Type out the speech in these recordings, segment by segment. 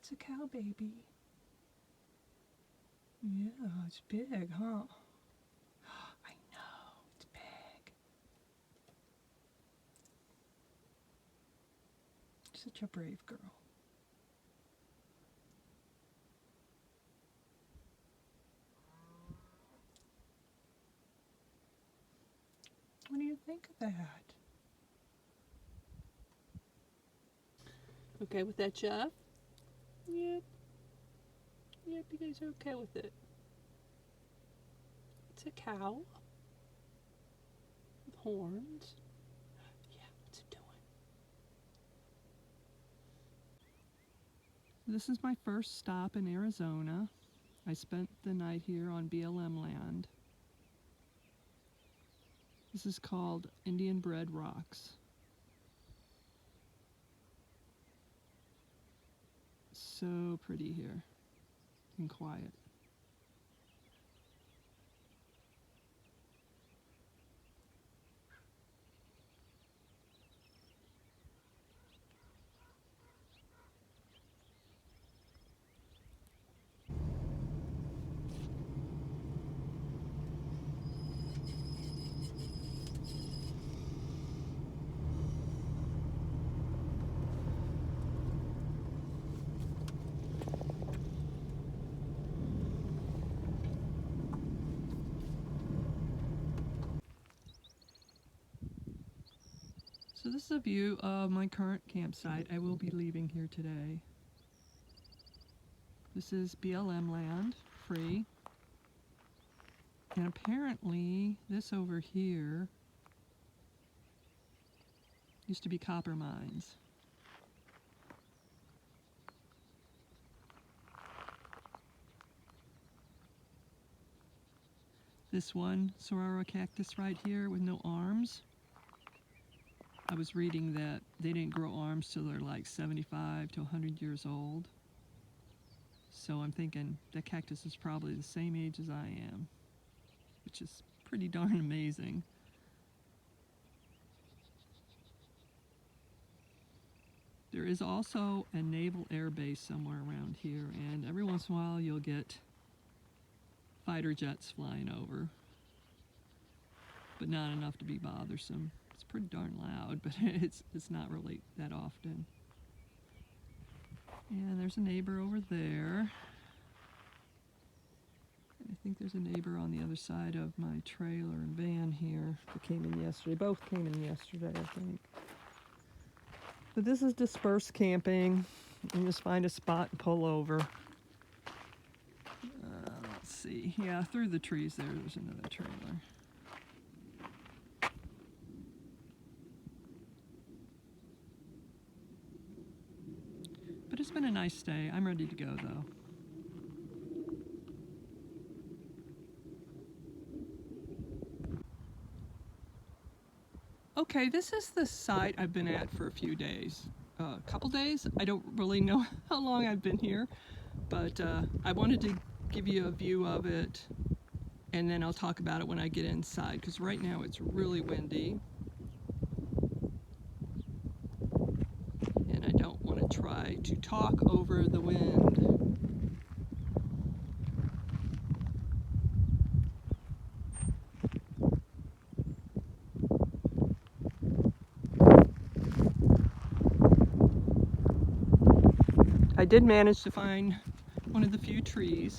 it's a cow baby. Yeah, it's big, huh? I know, it's big. Such a brave girl. What do you think of that? Okay with that, Jeff? Yep. Yep, you guys are okay with it. It's a cow with horns. Yeah, what's it doing? This is my first stop in Arizona. I spent the night here on BLM land. This is called Indian Bread Rocks. So pretty here and quiet. So this is a view of my current campsite. I will be leaving here today. This is BLM land, free. And apparently this over here used to be copper mines. This one saguaro cactus right here with no arms. I was reading that they didn't grow arms till they're like 75 to 100 years old. So I'm thinking that cactus is probably the same age as I am, which is pretty darn amazing. There is also a naval air base somewhere around here, and every once in a while you'll get fighter jets flying over, but not enough to be bothersome. It's pretty darn loud, but it's not really that often. And there's a neighbor over there. And I think there's a neighbor on the other side of my trailer and van here that came in yesterday. Both came in yesterday, I think. But this is dispersed camping. You just find a spot and pull over. Let's see. Yeah, through the trees there's another trailer. But it's been a nice day. I'm ready to go though. Okay, this is the site I've been at for a few days. A couple days? I don't really know how long I've been here, but I wanted to give you a view of it, and then I'll talk about it when I get inside, because right now it's really windy. And I don't want to try to talk over the wind. I did manage to find one of the few trees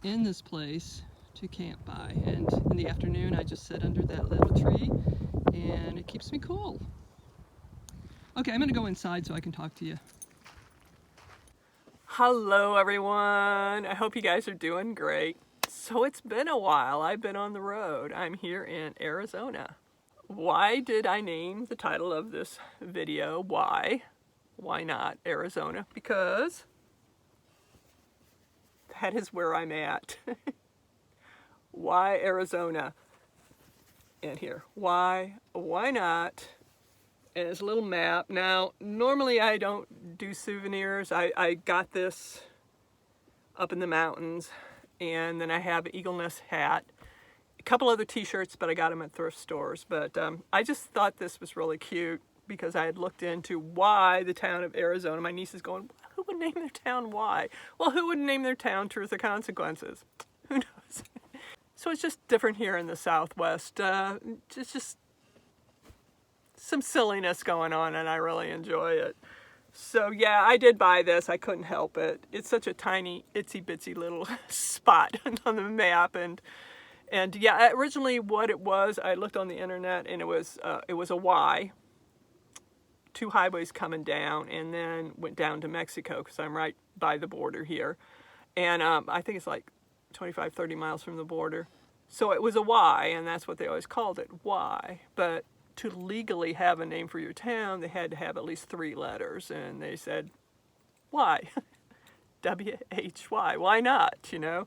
in this place to camp by, and in the afternoon I just sit under that little tree and it keeps me cool. Okay, I'm gonna go inside so I can talk to you. Hello everyone, I hope you guys are doing great. So it's been a while. I've been on the road. I'm here in Arizona. Why did I name the title of this video Why? Why not Arizona? Because that is where I'm at. Why Arizona? And here, why not? And it's a little map. Now, normally I don't do souvenirs. I got this up in the mountains, and then I have an eagle nest hat. A couple other t-shirts, but I got them at thrift stores. But I just thought this was really cute. because I had looked into why the town of Arizona. My niece is going, who would name their town why? Well, who would name their town Truth or Consequences? Who knows? So it's just different here in the Southwest. It's just some silliness going on, and I really enjoy it. So yeah, I did buy this. I couldn't help it. It's such a tiny, itsy bitsy little spot on the map, and yeah, originally what it was, I looked on the internet, and it was a Y, 2 highways coming down, and then went down to Mexico because I'm right by the border here, and I think it's like 25, 30 miles from the border. So it was a Y, and that's what they always called it, Y. But to legally have a name for your town, they had to have at least 3 letters, and they said, why? W-H-Y, why not, you know?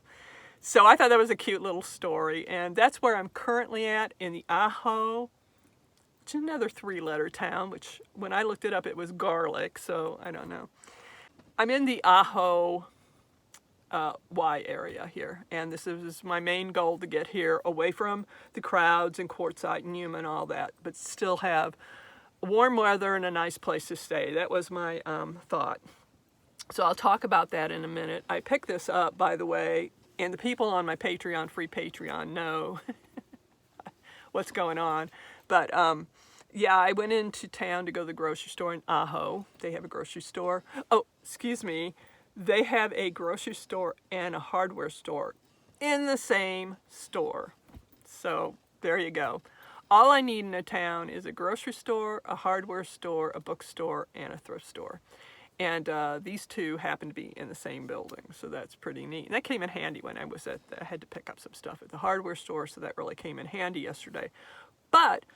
So I thought that was a cute little story, and that's where I'm currently at, in the Ajo, which is another 3-letter town, which when I looked it up, it was garlic, so I don't know. I'm in the Ajo Y area here, and this is my main goal, to get here away from the crowds and Quartzsite and Yuma and all that, but still have warm weather and a nice place to stay. That was my thought. So I'll talk about that in a minute. I picked this up, by the way, and the people on my Patreon, free Patreon, know what's going on. But yeah, I went into town to go to the grocery store in Ajo. They have a grocery store. Oh, excuse me. They have a grocery store and a hardware store in the same store. So there you go. All I need in a town is a grocery store, a hardware store, a bookstore, and a thrift store. And these 2 happen to be in the same building, so that's pretty neat. And that came in handy when I was I had to pick up some stuff at the hardware store, so that really came in handy yesterday. But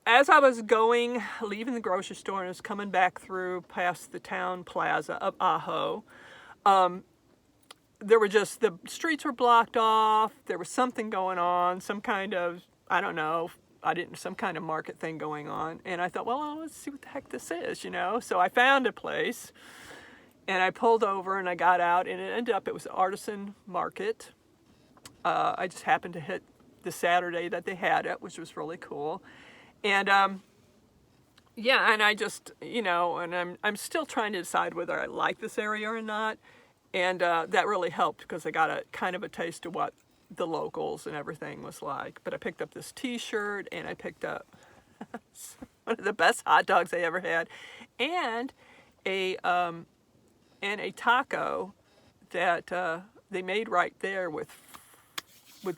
as I was leaving the grocery store, and I was coming back through past the town plaza of Ajo, there were just, the streets were blocked off. There was something going on, some kind of, I don't know, some kind of market thing going on. And I thought, well, let's see what the heck this is, you know? So I found a place, and I pulled over, and I got out, and it was an artisan market. I just happened to hit the Saturday that they had it, which was really cool. And yeah, and I just, you know, and I'm still trying to decide whether I like this area or not. And that really helped, because I got a kind of a taste of what the locals and everything was like. But I picked up this T-shirt, and I picked up one of the best hot dogs I ever had, and a taco that they made right there with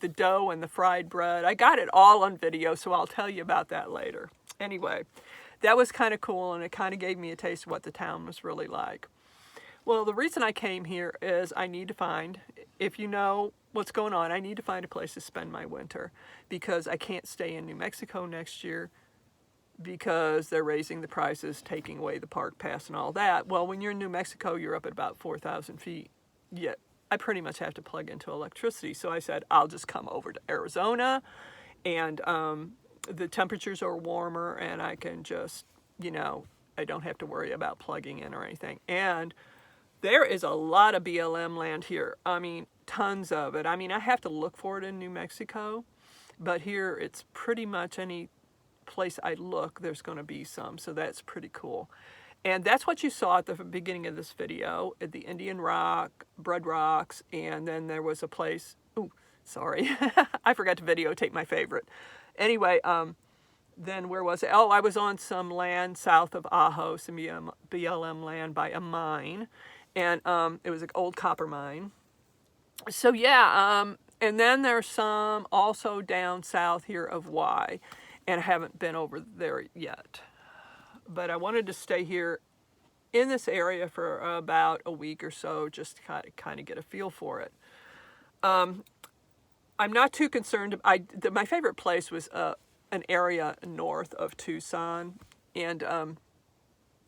the dough and the fried bread. I got it all on video, so I'll tell you about that later. Anyway, that was kind of cool, and it kind of gave me a taste of what the town was really like. Well, the reason I came here is I need to find, if you know what's going on, I need to find a place to spend my winter, because I can't stay in New Mexico next year because they're raising the prices, taking away the park pass and all that. Well, when you're in New Mexico, you're up at about 4,000 feet. Yet I pretty much have to plug into electricity. So I said, I'll just come over to Arizona, and the temperatures are warmer, and I can just, you know, I don't have to worry about plugging in or anything. And there is a lot of BLM land here. I mean, tons of it. I mean, I have to look for it in New Mexico, but here it's pretty much any place I look, there's going to be some. So that's pretty cool. And that's what you saw at the beginning of this video, at the Indian Rock, Bread Rocks, and then there was a place, ooh, sorry, I forgot to videotape my favorite. Anyway, then where was it? Oh, I was on some land south of Ajo, some BLM land by a mine, and it was an old copper mine. So yeah, and then there's some also down south here of Y, and I haven't been over there yet. But I wanted to stay here in this area for about a week or so, just to kind of get a feel for it. I'm not too concerned. My favorite place was an area north of Tucson, and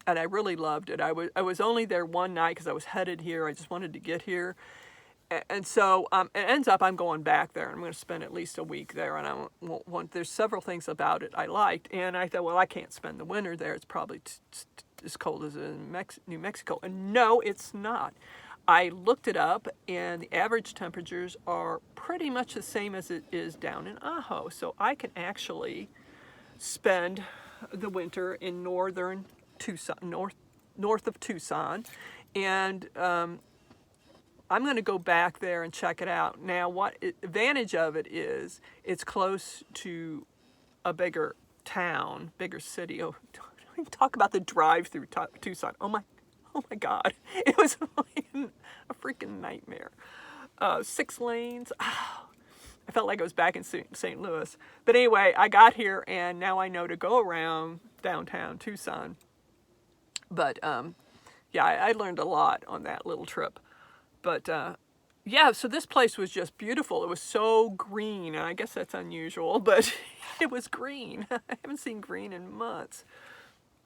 I really loved it. I was only there one night because I was headed here. I just wanted to get here. And so it ends up I'm going back there, and I'm going to spend at least a week there, and I want there's several things about it I liked, and I thought, well, I can't spend the winter there. It's probably as cold as in New Mexico. And no, it's not. I looked it up, and the average temperatures are pretty much the same as it is down in Ajo. So I can actually spend the winter in northern Tucson, north of Tucson, and I'm going to go back there and check it out. Now, advantage of it is it's close to a bigger town, bigger city. Oh, talk about the drive through Tucson. Oh my God, it was a freaking nightmare. 6 lanes. I felt like I was back in St. Louis. But anyway, I got here and now I know to go around downtown Tucson. But yeah, I learned a lot on that little trip. But yeah, so this place was just beautiful. It was so green, and I guess that's unusual, but it was green. I haven't seen green in months.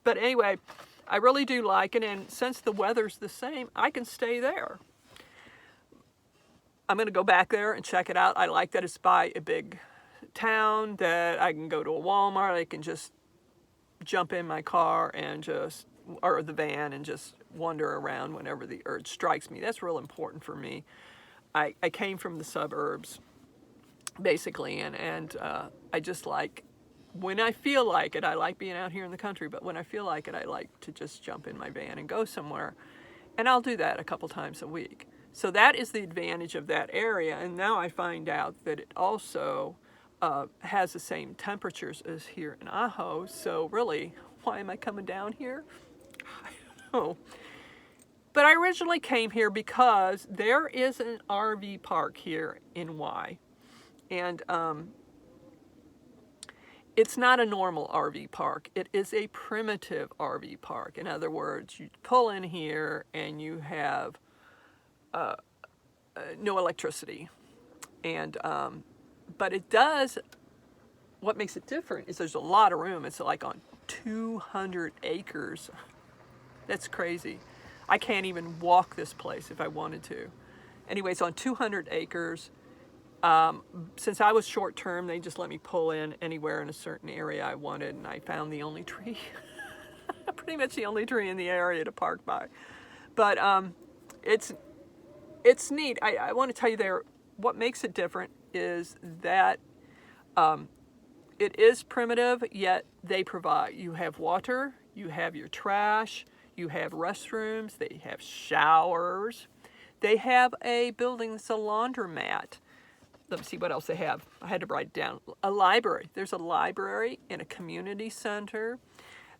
But anyway, I really do like it, and since the weather's the same, I can stay there. I'm going to go back there and check it out. I like that it's by a big town, that I can go to a Walmart. I can just jump in my car and or the van and just wander around whenever the urge strikes me. That's real important for me. I came from the suburbs, basically, and I just like, when I feel like it, I like being out here in the country, but when I feel like it, I like to just jump in my van and go somewhere. And I'll do that a couple times a week. So that is the advantage of that area. And now I find out that it also has the same temperatures as here in Ajo. So really, why am I coming down here? I don't know. But I originally came here because there is an RV park here in Y. And it's not a normal RV park. It is a primitive RV park. In other words, you pull in here and you have no electricity. And but it does, what makes it different is there's a lot of room. It's like on 200 acres. That's crazy. I can't even walk this place if I wanted to. Anyway, it's on 200 acres. Since I was short term, they just let me pull in anywhere in a certain area I wanted, and I found the only tree, pretty much the only tree in the area to park by. But it's neat. I want to tell you there, what makes it different is that it is primitive, yet they provide. You have water, you have your trash, you have restrooms, they have showers, they have a building that's a laundromat. Let me see what else they have. I had to write it down. A library. There's a library and a community center.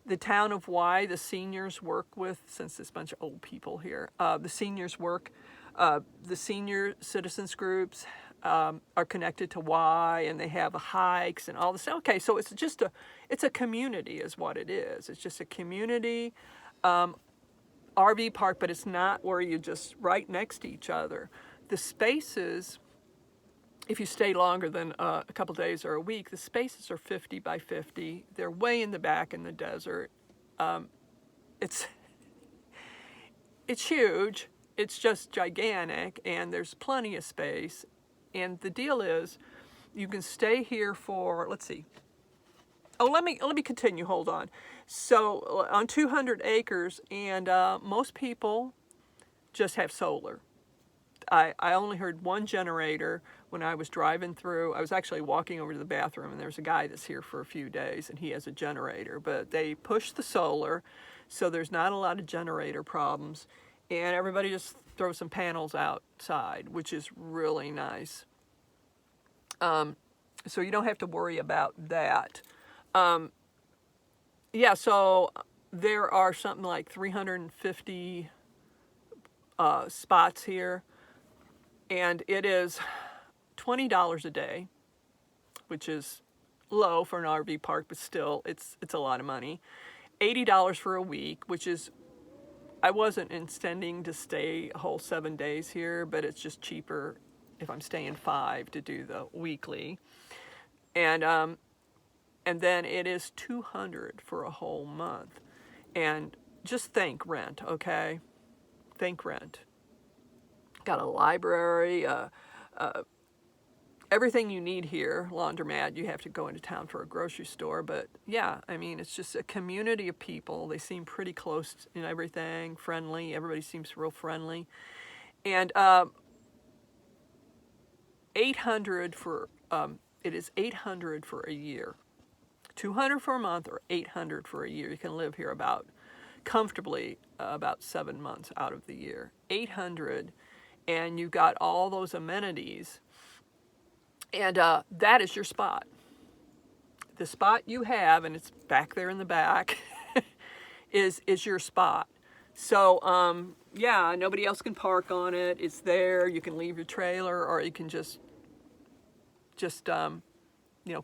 The town of Y, the seniors work with, since there's a bunch of old people here, the seniors work, the senior citizens groups are connected to Y, and they have hikes and all this. Okay, so it's just it's a community is what it is. It's just a community RV park, but it's not where you're just right next to each other. The spaces, if you stay longer than a couple days or a week, the spaces are 50 by 50. They're way in the back in the desert. It's huge. It's just gigantic, and there's plenty of space. And the deal is, you can stay here for, let's see. Oh, let me continue. Hold on. So on 200 acres, and most people just have solar. I only heard one generator when I was driving through. I was actually walking over to the bathroom, and there's a guy that's here for a few days, and he has a generator. But they push the solar, so there's not a lot of generator problems. And everybody just throws some panels outside, which is really nice. So you don't have to worry about that. Yeah, so there are something like 350 spots here. And it is $20 a day, which is low for an RV park, but still, it's a lot of money. $80 for a week, which is, I wasn't intending to stay a whole 7 days here, but it's just cheaper if I'm staying 5 to do the weekly. And then it is $200 for a whole month. And just think rent, okay? Think rent. Got a library, everything you need here, laundromat. You have to go into town for a grocery store, but yeah, I mean, it's just a community of people. They seem pretty close in everything, friendly. Everybody seems real friendly. And $800 for, it is $800 for a year. $200 for a month or $800 for a year. You can live here about comfortably about 7 months out of the year. $800, and you've got all those amenities, and that is your spot. The spot you have, and it's back there in the back, is your spot. So yeah, nobody else can park on it. It's there. You can leave your trailer, or you can just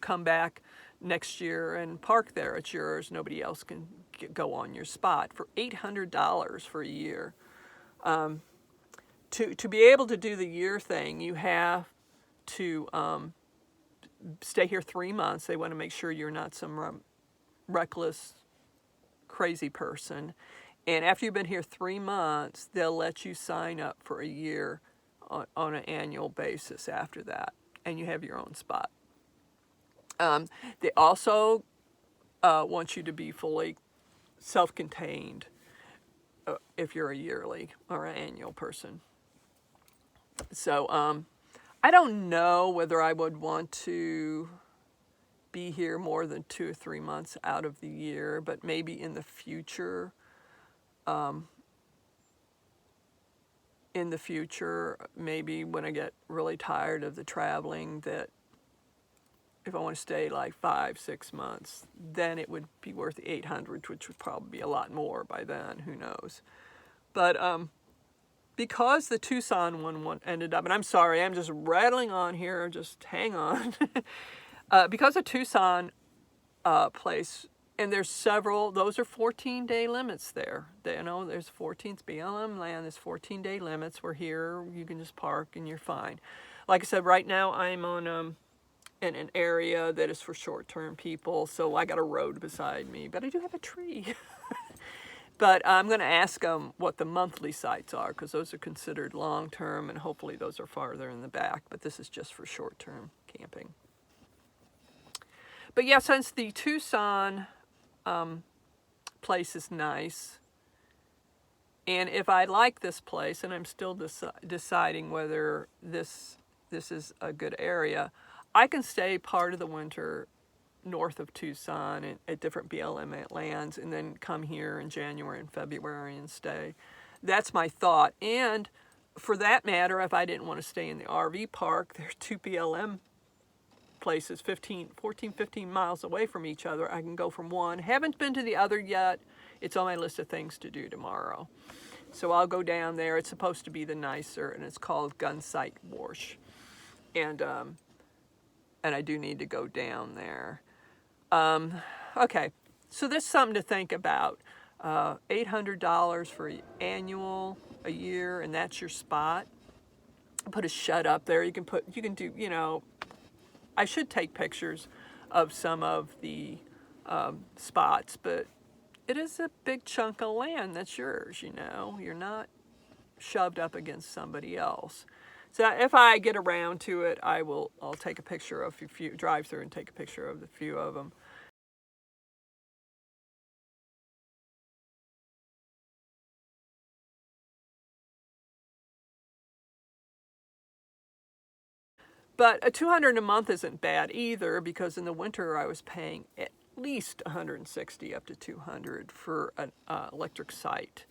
come back next year and park there. It's yours. Nobody else can go on your spot for $800 for a year. To be able to do the year thing, you have to stay here 3 months. They want to make sure you're not some reckless, crazy person. And after you've been here 3 months, they'll let you sign up for a year on an annual basis after that, and you have your own spot. They also want you to be fully self-contained if you're a yearly or an annual person. So I don't know whether I would want to be here more than 2 or 3 months out of the year, but maybe in the future. Maybe when I get really tired of the traveling, that if I want to stay like 5-6 months, then it would be worth the $800, which would probably be a lot more by then. Who knows? But because the Tucson one ended up, and I'm sorry, I'm just rattling on here. Just hang on. Because the Tucson place, and there's several. Those are 14-day limits there. There's 14th BLM land. There's 14-day limits. We're here. You can just park and you're fine. Like I said, right now I'm on in an area that is for short-term people, so I got a road beside me, but I do have a tree. But I'm going to ask them what the monthly sites are, because those are considered long-term, and hopefully those are farther in the back, but this is just for short-term camping. But yeah, since the Tucson place is nice, and if I like this place, and I'm still deciding whether this is a good area, I can stay part of the winter north of Tucson at different BLM lands, and then come here in January and February and stay. That's my thought. And for that matter, if I didn't want to stay in the RV park, there's 2 BLM places 15 miles away from each other. I can go from one. Haven't been to the other yet. It's on my list of things to do tomorrow. So I'll go down there. It's supposed to be the nicer, and it's called Gunsight Wash. And I do need to go down there. Okay, so there's something to think about. $800 for annual, a year, and that's your spot. Put a shed up there. You can do, I should take pictures of some of the spots, but it is a big chunk of land that's yours, You're not shoved up against somebody else. So if I get around to it, I'll take a picture of a few, drive through and take a picture of a few of them. But a $200 a month isn't bad either, because in the winter I was paying at least $160 up to $200 for an electric site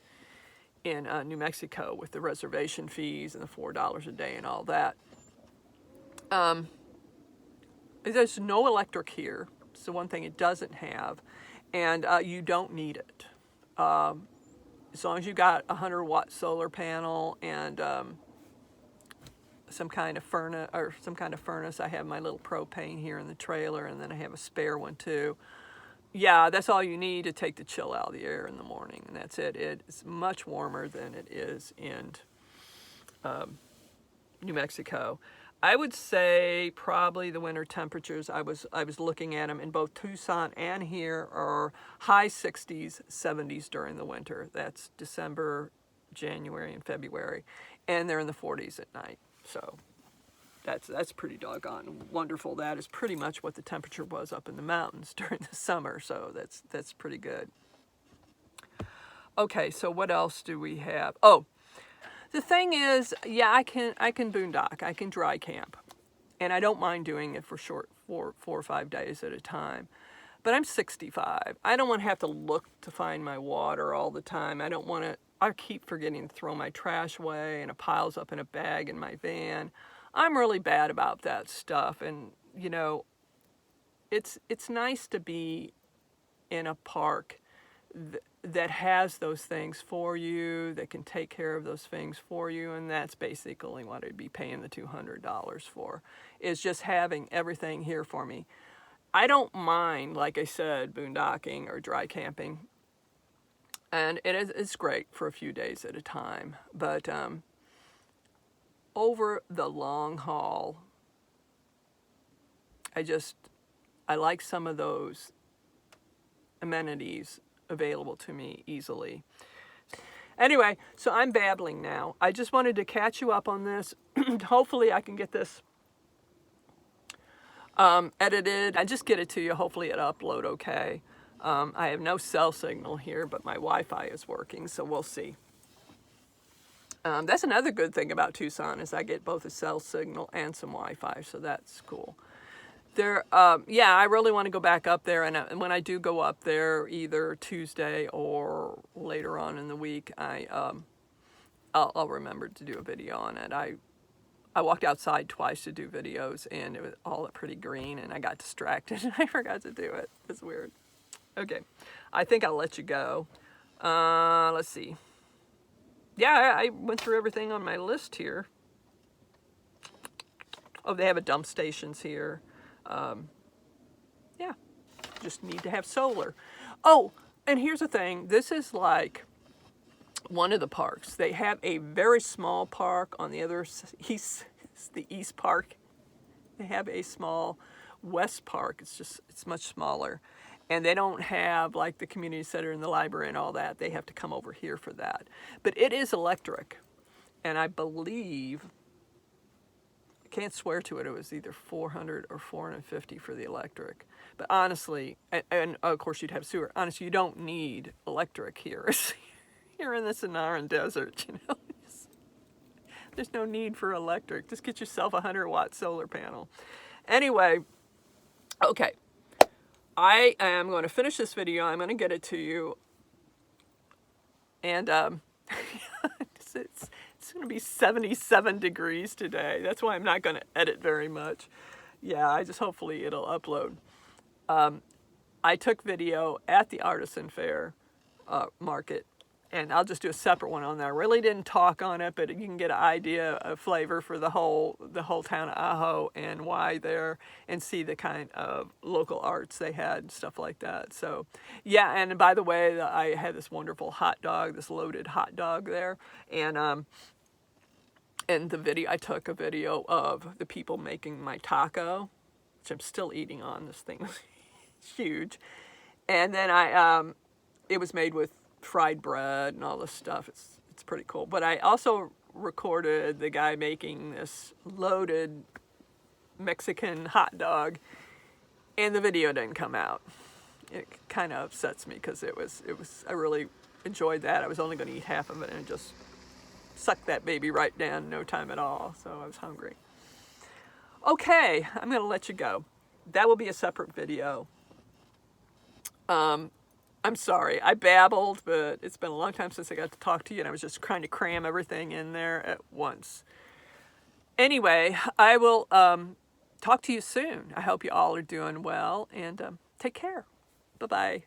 in New Mexico, with the reservation fees and the $4 a day and all that. There's no electric here. It's the one thing it doesn't have, and you don't need it. As long as you got a 100-watt solar panel and some kind of furnace. I have my little propane here in the trailer, and then I have a spare one too. Yeah, that's all you need to take the chill out of the air in the morning, and that's it. It's much warmer than it is in New Mexico. I would say probably the winter temperatures, I was looking at them in both Tucson and here, are high 60s, 70s during the winter. That's December, January, and February, and they're in the 40s at night. So that's pretty doggone wonderful. That is pretty much what the temperature was up in the mountains during the summer, so that's pretty good. Okay, so what else do we have? Oh, the thing is, yeah, I can boondock, I can dry camp, and I don't mind doing it for 4 or 5 days at a time. But I'm 65. I don't want to have to look to find my water all the time. I don't want to, I keep forgetting to throw my trash away and it piles up in a bag in my van. I'm really bad about that stuff. And, you know, it's nice to be in a park that has those things for you, that can take care of those things for you, and that's basically what I'd be paying the $200 for, is just having everything here for me. I don't mind, like I said, boondocking or dry camping, and it's great for a few days at a time, but over the long haul, I like some of those amenities available to me easily. Anyway, so I'm babbling now. I just wanted to catch you up on this. Hopefully I can get this edited. I just get it to you. Hopefully it'll upload okay. I have no cell signal here, but my Wi-Fi is working, so we'll see. That's another good thing about Tucson, is I get both a cell signal and some Wi-Fi, so that's cool. Yeah, I really want to go back up there, and when I do go up there, either Tuesday or later on in the week, I'll remember to do a video on it. I walked outside twice to do videos, and it was all pretty green, and I got distracted, and I forgot to do it. It's weird. Okay, I think I'll let you go. Let's see. Yeah, I went through everything on my list here. Oh, they have a dump stations here. Yeah, just need to have solar. Oh, and here's the thing. This is like one of the parks. They have a very small park on the other east, the East Park. They have a small West Park. It's much smaller. And they don't have like the community center and the library and all that. They have to come over here for that. But it is electric. And I believe, I can't swear to it, it was either $400 or $450 for the electric. But honestly, and of course you'd have sewer. Honestly, you don't need electric here. You're in the Sonoran Desert, you know. There's no need for electric. Just get yourself a 100-watt solar panel. Anyway, okay. I am going to finish this video. I'm going to get it to you. And it's going to be 77 degrees today. That's why I'm not going to edit very much. Yeah, hopefully it'll upload. I took video at the Artisan Fair market. And I'll just do a separate one on there. I really didn't talk on it, but you can get an idea, a flavor for the whole town of Ajo and why there, and see the kind of local arts they had, stuff like that. So, yeah, and by the way, I had this wonderful hot dog, this loaded hot dog there, and the video, I took a video of the people making my taco, which I'm still eating on. This thing was huge, and then it was made with fried bread and all this stuff. It's pretty cool. But I also recorded the guy making this loaded Mexican hot dog, and the video didn't come out. It kind of upsets me because I really enjoyed that. I was only going to eat half of it and just sucked that baby right down in no time at all. So I was hungry. Okay, I'm going to let you go. That will be a separate video. I'm sorry, I babbled, but it's been a long time since I got to talk to you, and I was just trying to cram everything in there at once. Anyway, I will talk to you soon. I hope you all are doing well, and take care. Bye-bye.